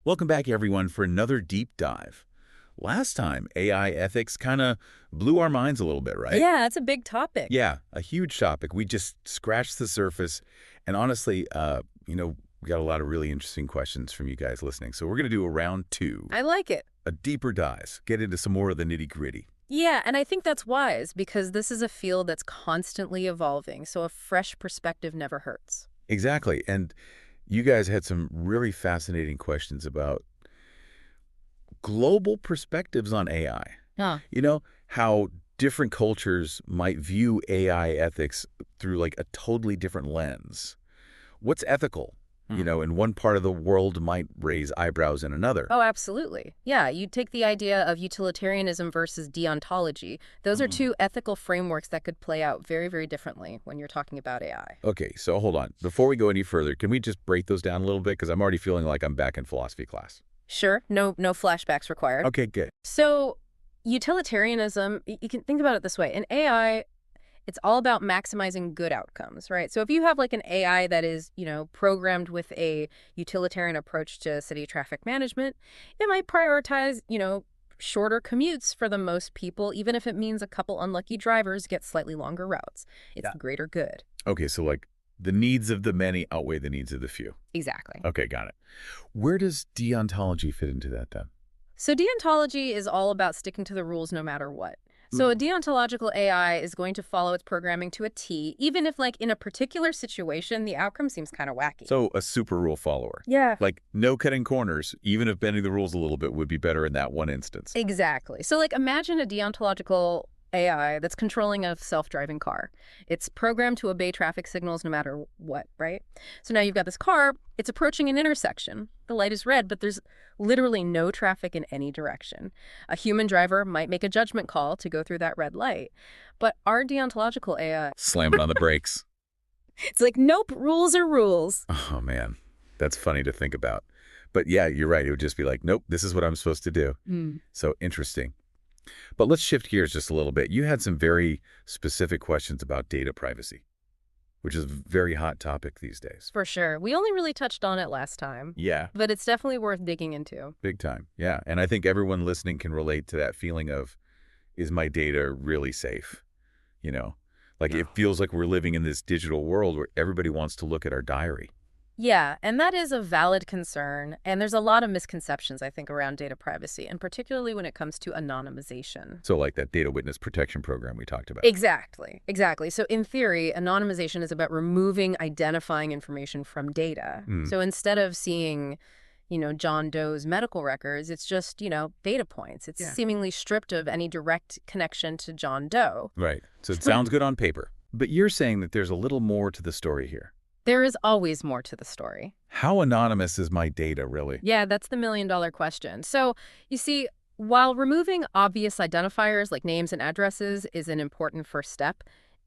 Welcome back, everyone, for another deep dive. Last time, AI ethics kind of blew our minds a little bit, right? Yeah, it's a big topic. Yeah, a huge topic. We just scratched the surface. And honestly, we got a lot of really interesting questions from you guys listening. So we're going to do a round two, I like it. a deeper dive, get into some more of the nitty-gritty. Yeah, and I think that's wise because this is a field that's constantly evolving, so a fresh perspective never hurts. Exactly. And you guys had some really fascinating questions about global perspectives on AI. Huh. How different cultures might view AI ethics through like a totally different lens. What's ethical? In one part of the world might raise eyebrows in another. Oh, absolutely. Yeah, you take the idea of utilitarianism versus deontology. Those are two ethical frameworks that could play out very, very differently when you're talking about AI. Okay, so hold on. Before we go any further, can we just break those down a little bit? Because I'm already feeling like I'm back in philosophy class. Sure, no flashbacks required. Okay, good. So utilitarianism, you can think about it this way. In AI, it's all about maximizing good outcomes, right? So if you have like an AI that is, programmed with a utilitarian approach to city traffic management, it might prioritize, shorter commutes for the most people, even if it means a couple unlucky drivers get slightly longer routes. It's Yeah. the greater good. Okay, so like the needs of the many outweigh the needs of the few. Exactly. Okay, got it. Where does deontology fit into that then? So deontology is all about sticking to the rules no matter what. So a deontological AI is going to follow its programming to a T, even if, like, in a particular situation, the outcome seems kind of wacky. So a super rule follower. Yeah. Like no cutting corners, even if bending the rules a little bit would be better in that one instance. Exactly. So, like, imagine a deontological AI that's controlling a self-driving car. It's programmed to obey traffic signals no matter what, right? So now you've got this car, it's approaching an intersection. The light is red, but there's literally no traffic in any direction. A human driver might make a judgment call to go through that red light. But our deontological AI, Slamming on the brakes. it's like, nope, rules are rules. Oh, man. That's funny to think about. But yeah, you're right. It would just be like, nope, this is what I'm supposed to do. So interesting. But let's shift gears just a little bit. You had some very specific questions about data privacy, which is a very hot topic these days. For sure. We only really touched on it last time, Yeah, but it's definitely worth digging into. big time. Yeah. And I think everyone listening can relate to that feeling of, is my data really safe? Like it feels like we're living in this digital world where everybody wants to look at our diary. Yeah, and that is a valid concern. And there's a lot of misconceptions, I think, around data privacy, and particularly when it comes to anonymization. So like that data witness protection program we talked about. Exactly, exactly. So in theory, anonymization is about removing identifying information from data. So instead of seeing, John Doe's medical records, it's just, data points. It's seemingly stripped of any direct connection to John Doe. Right. So it sounds good on paper. But you're saying that there's a little more to the story here. There is always more to the story. How anonymous is my data, really? Yeah, that's the million-dollar question. So, you see, while removing obvious identifiers like names and addresses is an important first step,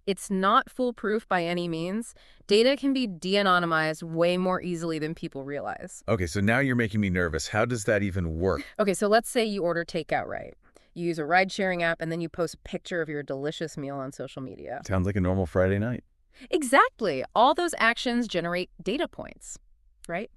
it's not foolproof by any means. Data can be de-anonymized way more easily than people realize. Okay, so now you're making me nervous. How does that even work? Okay, so let's say you order takeout, right? You use a ride-sharing app, and then you post a picture of your delicious meal on social media. Sounds like a normal Friday night. Exactly. All those actions generate data points, right?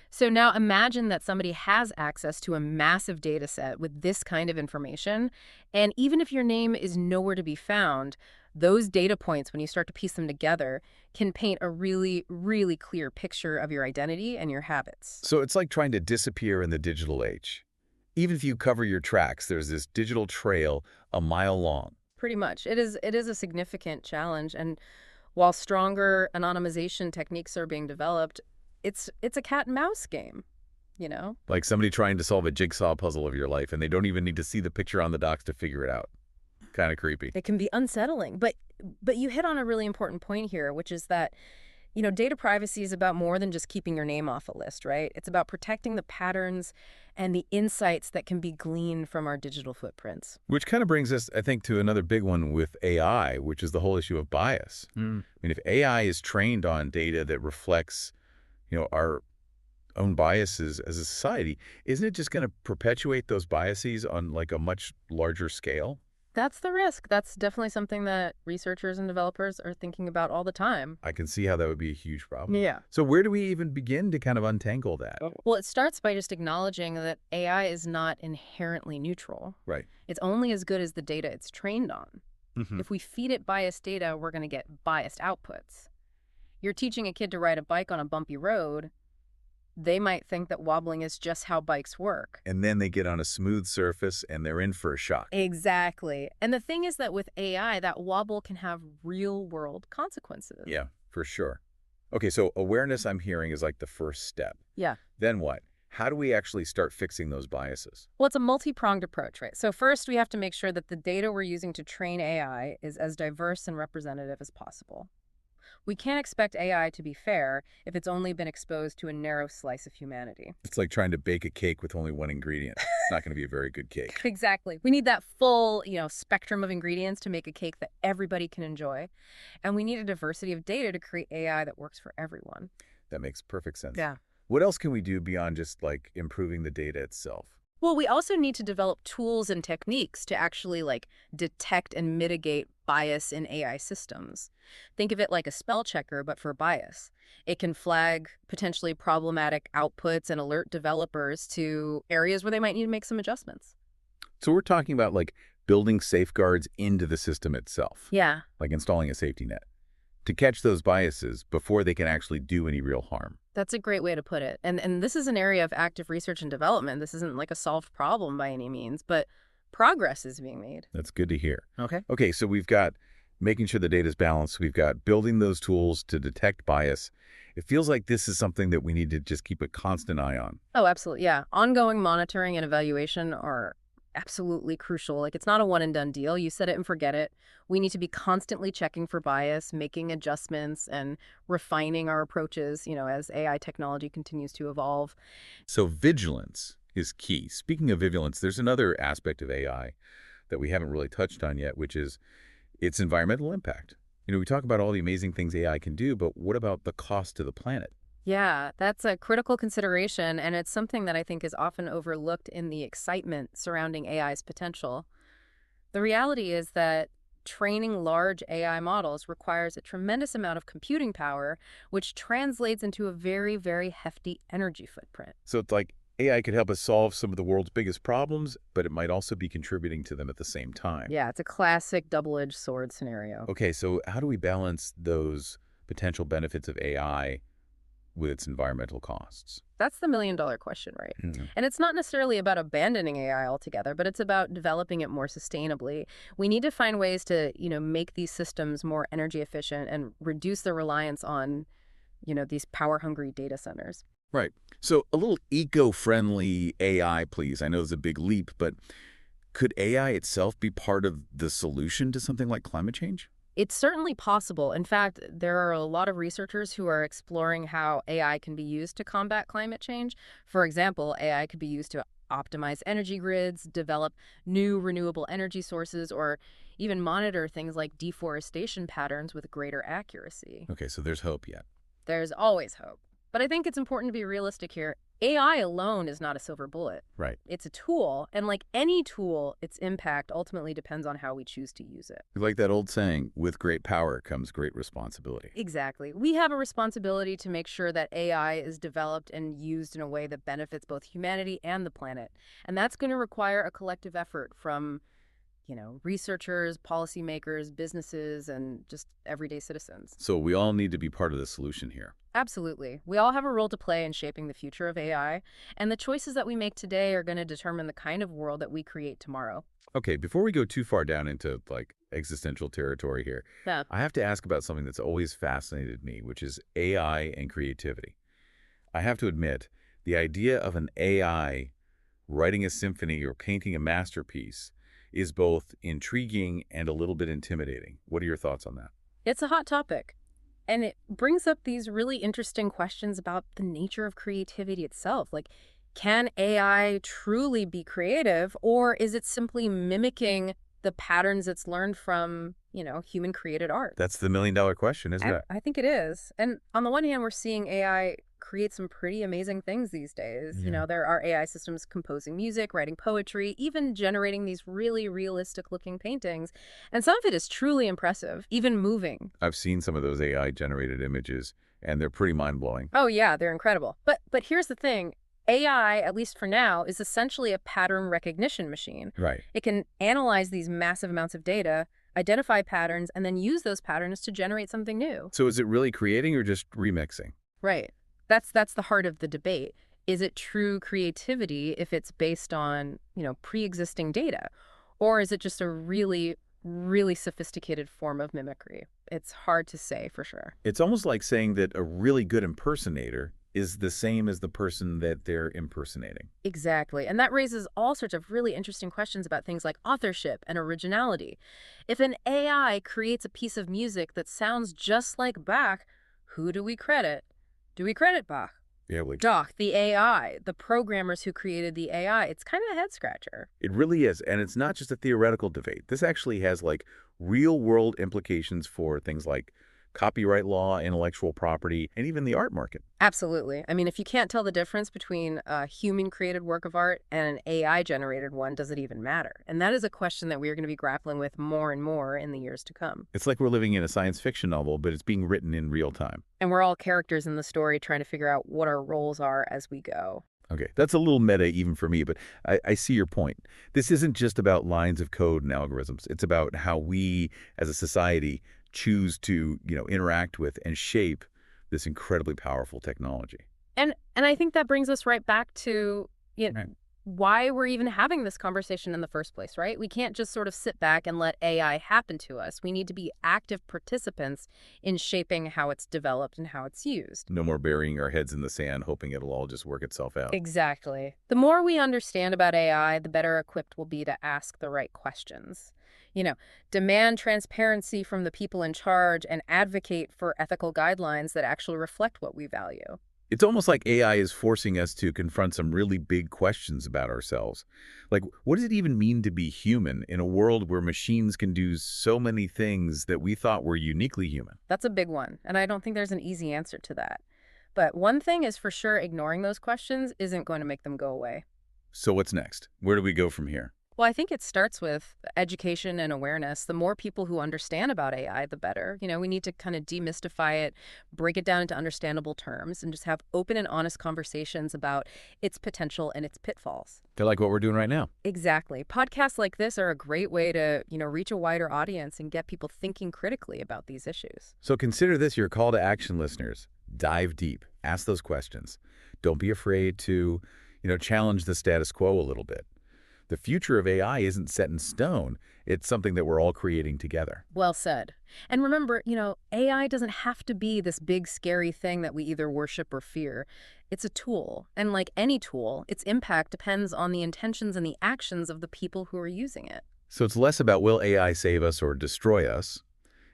So now imagine that somebody has access to a massive data set with this kind of information, and even if your name is nowhere to be found, those data points, when you start to piece them together, can paint a really, really clear picture of your identity and your habits. So it's like trying to disappear in the digital age. Even if you cover your tracks, there's this digital trail a mile long. Pretty much. It is a significant challenge, and while stronger anonymization techniques are being developed, it's a cat and mouse game, Like somebody trying to solve a jigsaw puzzle of your life, and they don't even need to see the picture on the docs to figure it out. Kind of creepy. It can be unsettling, but you hit on a really important point here, which is that, data privacy is about more than just keeping your name off a list, right? It's about protecting the patterns and the insights that can be gleaned from our digital footprints. Which kind of brings us, I think, to another big one with AI, which is the whole issue of bias. I mean, if AI is trained on data that reflects, our own biases as a society, isn't it just going to perpetuate those biases on like a much larger scale? That's the risk. That's definitely something that researchers and developers are thinking about all the time. I can see how that would be a huge problem. Yeah. So where do we even begin to kind of untangle that? Well, it starts by just acknowledging that AI is not inherently neutral. Right. It's only as good as the data it's trained on. Hmm. If we feed it biased data, we're going to get biased outputs. You're teaching a kid to ride a bike on a bumpy road, they might think that wobbling is just how bikes work. And then they get on a smooth surface and they're in for a shock. Exactly. And the thing is that with AI, that wobble can have real-world consequences. Yeah, for sure. Okay, so awareness, I'm hearing, is like the first step. Yeah. Then what? How do we actually start fixing those biases? Well, it's a multi-pronged approach, right? So first, we have to make sure that the data we're using to train AI is as diverse and representative as possible. We can't expect AI to be fair if it's only been exposed to a narrow slice of humanity. It's like trying to bake a cake with only one ingredient. It's not going to be a very good cake. Exactly. We need that full, spectrum of ingredients to make a cake that everybody can enjoy. And we need a diversity of data to create AI that works for everyone. That makes perfect sense. Yeah. What else can we do beyond just like improving the data itself? Well, we also need to develop tools and techniques to actually detect and mitigate bias in AI systems. Think of it like a spell checker, but for bias. It can flag potentially problematic outputs and alert developers to areas where they might need to make some adjustments. So we're talking about like building safeguards into the system itself. Yeah. Like installing a safety net to catch those biases before they can actually do any real harm. That's a great way to put it. And this is an area of active research and development. This isn't like a solved problem by any means, but progress is being made. That's good to hear. Okay. Okay, so we've got making sure the data is balanced. We've got building those tools to detect bias. It feels like this is something that we need to just keep a constant eye on. Oh, absolutely. Yeah. Ongoing monitoring and evaluation are absolutely crucial. Like, it's not a one and done deal. You set it and forget it. We need to be constantly checking for bias, making adjustments, and refining our approaches, as AI technology continues to evolve. So vigilance is key. Speaking of vigilance, there's another aspect of AI that we haven't really touched on yet, which is its environmental impact. We talk about all the amazing things AI can do, but what about the cost to the planet? Yeah, that's a critical consideration, and it's something that I think is often overlooked in the excitement surrounding AI's potential. The reality is that training large AI models requires a tremendous amount of computing power, which translates into a very, very hefty energy footprint. So it's like AI could help us solve some of the world's biggest problems, but it might also be contributing to them at the same time. Yeah, it's a classic double-edged sword scenario. Okay, so how do we balance those potential benefits of AI with its environmental costs? That's the million-dollar question, right? Mm. And it's not necessarily about abandoning AI altogether, but it's about developing it more sustainably. We need to find ways to, make these systems more energy efficient and reduce the reliance on, these power-hungry data centers. Right. So a little eco-friendly AI, please. I know it's a big leap, but could AI itself be part of the solution to something like climate change? It's certainly possible. In fact, there are a lot of researchers who are exploring how AI can be used to combat climate change. For example, AI could be used to optimize energy grids, develop new renewable energy sources, or even monitor things like deforestation patterns with greater accuracy. Okay, so there's hope yet. There's always hope. But I think it's important to be realistic here. AI alone is not a silver bullet. Right. It's a tool, and like any tool, its impact ultimately depends on how we choose to use it. Like that old saying, with great power comes great responsibility. Exactly. We have a responsibility to make sure that AI is developed and used in a way that benefits both humanity and the planet. And that's going to require a collective effort from, researchers, policymakers, businesses, and just everyday citizens. So we all need to be part of the solution here. Absolutely. We all have a role to play in shaping the future of AI, and the choices that we make today are going to determine the kind of world that we create tomorrow. Okay, before we go too far down into existential territory here, Yeah. I have to ask about something that's always fascinated me, which is AI and creativity. I have to admit, the idea of an AI writing a symphony or painting a masterpiece is both intriguing and a little bit intimidating. What are your thoughts on that? It's a hot topic. And it brings up these really interesting questions about the nature of creativity itself. Like, can AI truly be creative, or is it simply mimicking the patterns it's learned from, human-created art? That's the million-dollar question, isn't it? I think it is. And on the one hand, we're seeing AI create some pretty amazing things these days. Yeah. There are AI systems composing music, writing poetry, even generating these really realistic-looking paintings. And some of it is truly impressive, even moving. I've seen some of those AI-generated images, and they're pretty mind-blowing. Oh, yeah, they're incredible. But here's the thing. AI, at least for now, is essentially a pattern recognition machine. Right. It can analyze these massive amounts of data, identify patterns, and then use those patterns to generate something new. So is it really creating or just remixing? Right. That's the heart of the debate. Is it true creativity if it's based on, pre-existing data? Or is it just a really, really sophisticated form of mimicry? It's hard to say for sure. It's almost like saying that a really good impersonator is the same as the person that they're impersonating. Exactly. And that raises all sorts of really interesting questions about things like authorship and originality. If an AI creates a piece of music that sounds just like Bach, who do we credit? Do we credit Bach? Yeah, like Doc, the AI, the programmers who created the AI? It's kind of a head scratcher. it really is. And it's not just a theoretical debate. This actually has like real world implications for things like copyright law, intellectual property, and even the art market. Absolutely. I mean, if you can't tell the difference between a human-created work of art and an AI-generated one, does it even matter? And that is a question that we are going to be grappling with more and more in the years to come. It's like we're living in a science fiction novel, but it's being written in real time. And we're all characters in the story trying to figure out what our roles are as we go. Okay, that's a little meta even for me, but I see your point. This isn't just about lines of code and algorithms. It's about how we, as a society, choose to, interact with and shape this incredibly powerful technology. And I think that brings us right back to, Right. why we're even having this conversation in the first place, right? We can't just sort of sit back and let AI happen to us. We need to be active participants in shaping how it's developed and how it's used. No more burying our heads in the sand, hoping it'll all just work itself out. Exactly. The more we understand about AI, the better equipped we'll be to ask the right questions. Demand transparency from the people in charge and advocate for ethical guidelines that actually reflect what we value. It's almost like AI is forcing us to confront some really big questions about ourselves. Like, what does it even mean to be human in a world where machines can do so many things that we thought were uniquely human? That's a big one, and I don't think there's an easy answer to that. But one thing is for sure, ignoring those questions isn't going to make them go away. So what's next? Where do we go from here? Well, I think it starts with education and awareness. The more people who understand about AI, the better. We need to kind of demystify it, break it down into understandable terms, and just have open and honest conversations about its potential and its pitfalls. They're like what we're doing right now. Exactly. Podcasts like this are a great way to, reach a wider audience and get people thinking critically about these issues. So consider this your call to action, listeners. Dive deep. Ask those questions. Don't be afraid to, challenge the status quo a little bit. The future of AI isn't set in stone. It's something that we're all creating together. Well said. And remember, AI doesn't have to be this big, scary thing that we either worship or fear. It's a tool. And like any tool, its impact depends on the intentions and the actions of the people who are using it. So it's less about will AI save us or destroy us,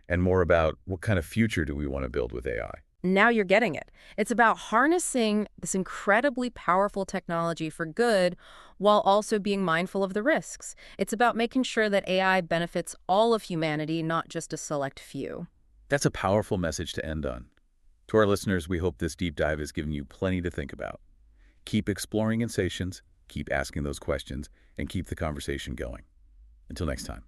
and more about what kind of future do we want to build with AI. Now you're getting it. It's about harnessing this incredibly powerful technology for good while also being mindful of the risks. It's about making sure that AI benefits all of humanity, not just a select few. That's a powerful message to end on. To our listeners, we hope this deep dive has given you plenty to think about. Keep exploring sensations, keep asking those questions, and keep the conversation going. Until next time.